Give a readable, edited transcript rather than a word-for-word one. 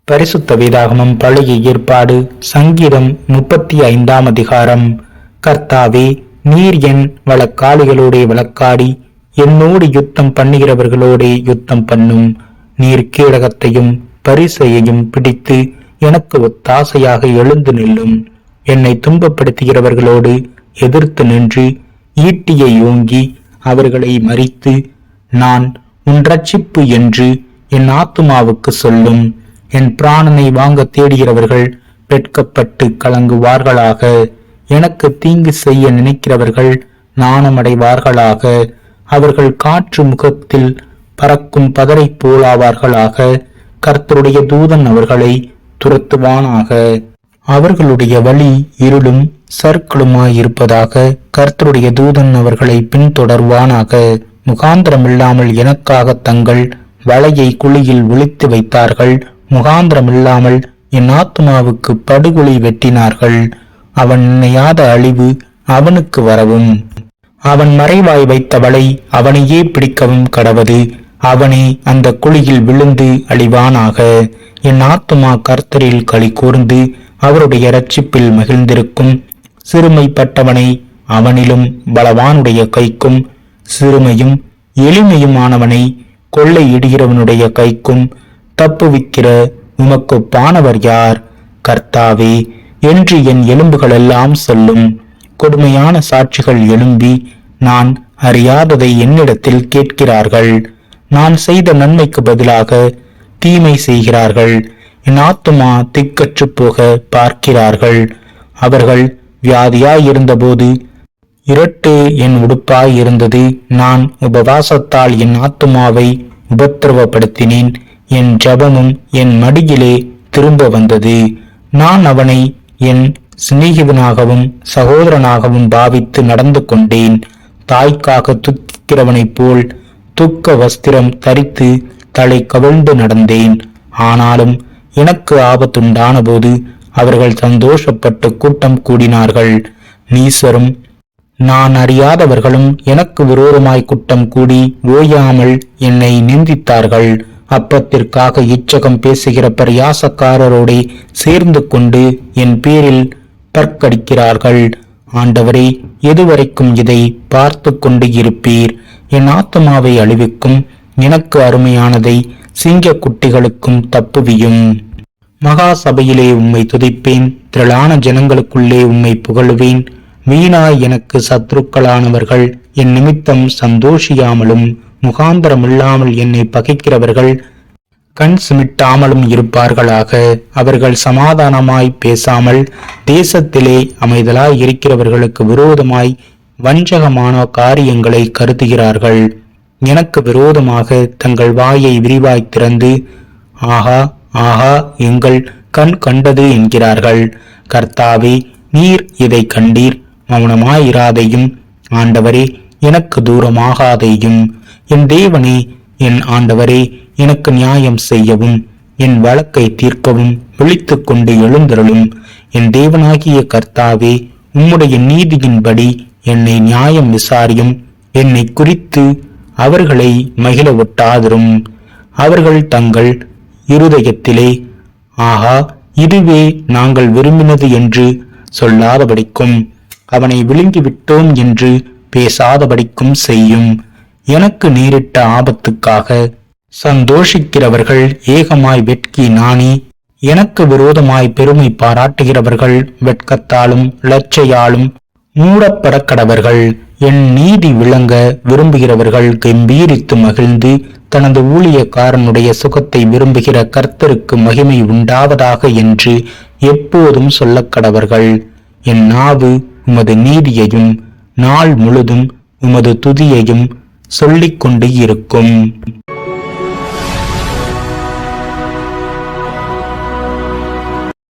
பரிசுத்த வேதாகமம் பழைய ஏற்பாடு சங்கீதம் 35 அதிகாரம். கர்த்தாவே, நீர் என் வழக்காளிகளோடே வழக்காடி என்னோடு யுத்தம் பண்ணுகிறவர்களோடே யுத்தம் பண்ணும். நீர் கீழகத்தையும் பரிசையையும் பிடித்து எனக்கு ஒத்தாசையாக எழுந்து நில்லும். என்னை துன்பப்படுத்துகிறவர்களோடு எதிர்த்து நின்று ஈட்டியை ஓங்கி அவர்களை மறித்து, நான் உன் இரட்சிப்பு என்று என் ஆத்துமாவுக்கு சொல்லும். என் பிராணனை வாங்க தேடுகிறவர்கள் வெட்கப்பட்டு கலங்குவார்களாக. எனக்கு தீங்கு செய்ய நினைக்கிறவர்கள் நாணமடைவார்களாக. அவர்கள் காற்று முகத்தில் பறக்கும் பதரை போலாவார்களாக. கர்த்தருடைய தூதன் அவர்களை துரத்துவானாக. அவர்களுடைய வழி இருளும் சறுக்களுமாயிருப்பதாக. கர்த்தருடைய தூதன் அவர்களை பின்தொடர்வானாக. முகாந்திரமில்லாமல் எனக்காக தங்கள் வலையை குழியில் ஒளித்து வைத்தார்கள். முகாந்திரமில்லாமல் என் ஆத்துமாவுக்கு படுகொலி வெட்டினார்கள். அவன் நினையாத அழிவு அவனுக்கு வரவும், அவன் மறைவாய் வைத்த வலை அவனையே பிடிக்கவும் கடவது. அவனே அந்த குழியில் விழுந்து அழிவானாக. என் ஆத்துமா கர்த்தரில் களி கூர்ந்து அவருடைய இரட்சிப்பில் மகிழ்ந்திருக்கும். சிறுமைப்பட்டவனை அவனிலும் பலவானுடைய கைக்கும், சிறுமையும் எளிமையுமானவனை கொள்ளையிடுகிறவனுடைய கைக்கும் தப்புவிக்கிற உமக்கொப்பானவர் யார்? கர்த்தாவே என்று என் எலும்புகள் எல்லாம் சொல்லும். கொடுமையான சாட்சிகள் எழும்பி நான் அறியாததை என்னிடத்தில் கேட்கிறார்கள். நான் செய்த நன்மைக்கு பதிலாக தீமை செய்கிறார்கள். என் ஆத்துமா திக்கற்று போக பார்க்கிறார்கள். அவர்கள் வியாதியாயிருந்தபோது இரட்டு என் உடுப்பாய் இருந்தது. நான் உபவாசத்தால் என் ஆத்துமாவை உபத்திரவப்படுத்தினேன். என் ஜபமும் என் மடியிலே திரும்ப வந்தது. நான் அவனை என் சிநேகிதனாகவும் சகோதரனாகவும் பாவித்து நடந்து கொண்டேன். தாய்க்காக துக்கிறவனைப் போல் துக்க வஸ்திரம் தரித்து தலை கவிழ்ந்து நடந்தேன். ஆனாலும் எனக்கு ஆபத்துண்டான போது அவர்கள் சந்தோஷப்பட்டு கூட்டம் கூடினார்கள். நீசரும் நான் அறியாதவர்களும் எனக்கு விரோதமாய் கூட்டம் கூடி ஓயாமல் என்னை நிந்தித்தார்கள். அப்பத்திற்காக இச்சகம் பேசுகிற பரியாசக்காரரோடே சேர்ந்து கொண்டு என் பேரில் பற்கடிக்கிறார்கள். ஆண்டவரே, எதுவரைக்கும் இதை பார்த்து கொண்டு இருப்பீர்? என் ஆத்துமாவை அழிவுக்கும் எனக்கு அருமையானதை சிங்க குட்டிகளுக்கும் தப்புவியும். மகா சபையிலே உம்மை துதிப்பேன். திரளான ஜனங்களுக்குள்ளே உம்மை புகழுவேன். வீணாய் எனக்கு சத்துருக்களானவர்கள் என் நிமித்தம் சந்தோஷியாமலும், முகாந்திரமில்லாமல் என்னை பகைக்கிறவர்கள் கண் சிமிட்டாமலும் இருப்பார்களாக. அவர்கள் சமாதானமாய் பேசாமல் தேசத்திலே அமைதலாய் இருக்கிறவர்களுக்கு விரோதமாய் வஞ்சகமான காரியங்களை கருதுகிறார்கள். எனக்கு விரோதமாக தங்கள் வாயை விரிவாய் திறந்து ஆஹா ஆஹா எங்கள் கண் கண்டது என்கிறார்கள். கர்த்தாவே, நீர் இதை கண்டீர். மௌனமாயிராதையும். ஆண்டவரே, எனக்கு தூரமாகாதையும். என் தேவனே, என் ஆண்டவரே, எனக்கு நியாயம் செய்யவும் என் வழக்கை தீர்க்கவும் விழித்து கொண்டு எழுந்தருளும். என் தேவனாகிய கர்த்தாவே, உம்முடைய நீதியின்படி என்னை நியாயம் விசாரியும். என்னை குறித்து அவர்களை மகிழ ஒட்டாதிரும். அவர்கள் தங்கள் இருதயத்திலே ஆஹா, இதுவே நாங்கள் விரும்பினது என்று சொல்லாதபடிக்கும், அவனை விழுங்கிவிட்டோம் என்று பேசாதபடிக்கும் செய்யும். எனக்கு நேரிட்ட ஆபத்துக்காக சந்தோஷிக்கிறவர்கள் ஏகமாய் வெட்கி நாணி, எனக்கு விரோதமாய் பெருமை பாராட்டுகிறவர்கள் வெட்கத்தாலும் லட்சையாலும் மூடப்படக்கடவர்கள். என் நீதி விளங்க விரும்புகிறவர்கள் கம்பீரித்து மகிழ்ந்து, தனது ஊழியக்காரனுடைய சுகத்தை விரும்புகிற கர்த்தருக்கு மகிமை உண்டாவதாக என்று எப்போதும் சொல்லக்கடவர்கள். என் நாவு உமது நீதியையும் நாள் முழுதும் உமது துதியையும் சொல்லிக் கொண்டு இருக்கும்.